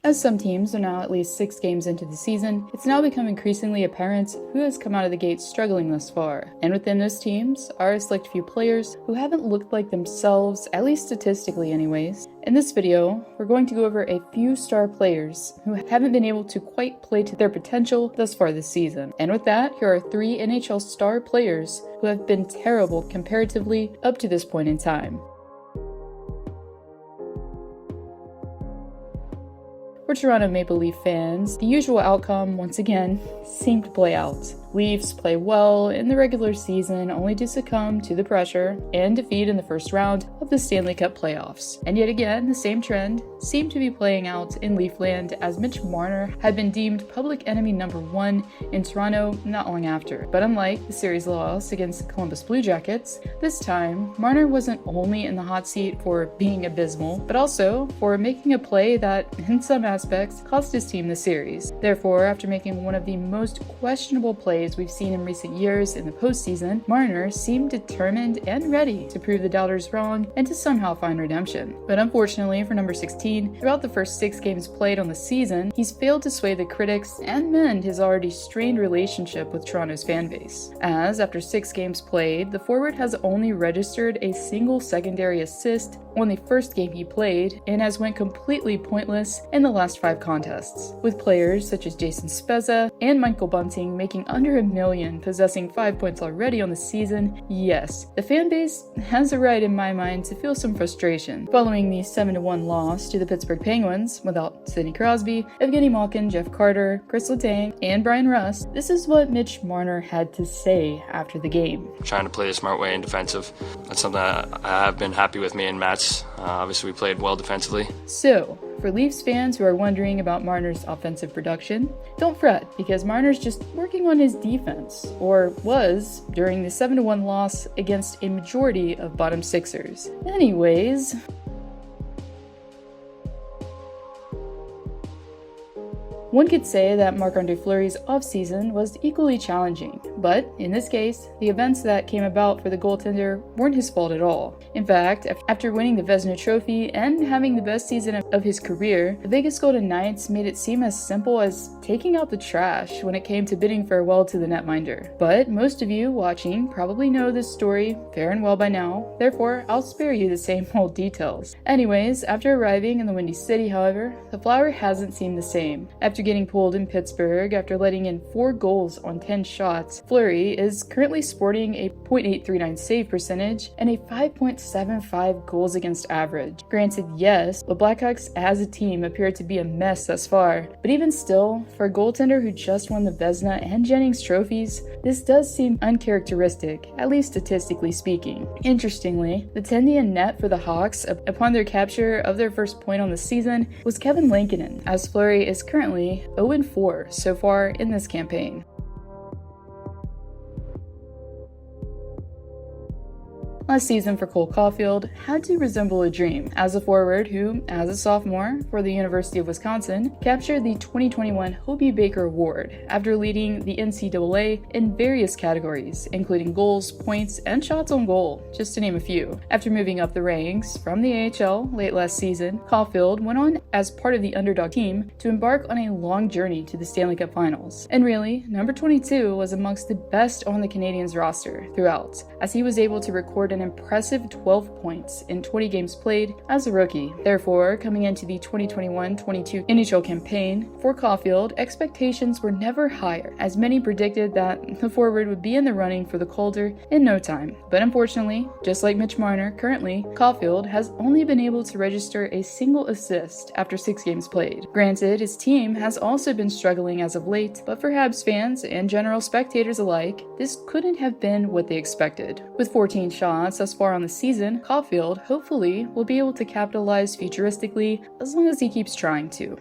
As some teams are now at least 6 games into the season, it's now become increasingly apparent who has come out of the gate struggling thus far. And within those teams are a select few players who haven't looked like themselves, at least statistically anyways. In this video, we're going to go over a few star players who haven't been able to quite play to their potential thus far this season. And with that, here are 3 NHL star players who have been terrible comparatively up to this point in time. For Toronto Maple Leaf fans, the usual outcome, once again, seemed to play out. Leafs play well in the regular season only to succumb to the pressure and defeat in the first round of the Stanley Cup playoffs. And yet again, the same trend seemed to be playing out in Leafland as Mitch Marner had been deemed public enemy number 1 in Toronto not long after. But unlike the series loss against the Columbus Blue Jackets, this time Marner wasn't only in the hot seat for being abysmal, but also for making a play that, in some aspects, cost his team the series. Therefore, after making one of the most questionable plays we've seen in recent years in the postseason, Marner seemed determined and ready to prove the doubters wrong and to somehow find redemption. But unfortunately for number 16, throughout the first 6 games played on the season, he's failed to sway the critics and mend his already strained relationship with Toronto's fanbase. As, after 6 games played, the forward has only registered a single secondary assist on the first game he played and has went completely pointless in the last 5 contests, with players such as Jason Spezza and Michael Bunting making under $1 million, possessing 5 points already on the season. Yes, the fanbase has a right in my mind to feel some frustration. Following the 7-1 loss to the Pittsburgh Penguins without Sidney Crosby, Evgeny Malkin, Jeff Carter, Chris Letang, and Brian Rust, this is what Mitch Marner had to say after the game. Trying to play the smart way in defensive. That's something that I have been happy with me and Matt's. Obviously we played well defensively. So, for Leafs fans who are wondering about Marner's offensive production, don't fret, because Marner's just working on his defense, or was during the 7-1 loss against a majority of bottom sixers. Anyways, one could say that Marc-Andre Fleury's offseason was equally challenging, but in this case, the events that came about for the goaltender weren't his fault at all. In fact, after winning the Vezina Trophy and having the best season of his career, the Vegas Golden Knights made it seem as simple as taking out the trash when it came to bidding farewell to the netminder. But most of you watching probably know this story fair and well by now, therefore I'll spare you the same old details. Anyways, after arriving in the Windy City, however, the flower hasn't seemed the same. After getting pulled in Pittsburgh after letting in 4 goals on 10 shots, Fleury is currently sporting a .839 save percentage and a 5.75 goals against average. Granted, yes, the Blackhawks as a team appear to be a mess thus far, but even still, for a goaltender who just won the Vezina and Jennings trophies, this does seem uncharacteristic, at least statistically speaking. Interestingly, the 10th in net for the Hawks upon their capture of their first point on the season was Kevin Lankinen, as Fleury is currently 0-4 so far in this campaign. Last season for Cole Caufield had to resemble a dream, as a forward who, as a sophomore for the University of Wisconsin, captured the 2021 Hobey Baker Award after leading the NCAA in various categories, including goals, points, and shots on goal, just to name a few. After moving up the ranks from the AHL late last season, Caufield went on as part of the underdog team to embark on a long journey to the Stanley Cup Finals. And really, number 22 was amongst the best on the Canadiens roster throughout, as he was able to record an impressive 12 points in 20 games played as a rookie. Therefore, coming into the 2021-22 NHL campaign, for Caufield, expectations were never higher, as many predicted that the forward would be in the running for the Calder in no time. But unfortunately, just like Mitch Marner currently, Caufield has only been able to register a single assist after 6 games played. Granted, his team has also been struggling as of late, but for Habs fans and general spectators alike, this couldn't have been what they expected. With 14 shots thus far on the season, Caufield hopefully will be able to capitalize futuristically as long as he keeps trying to.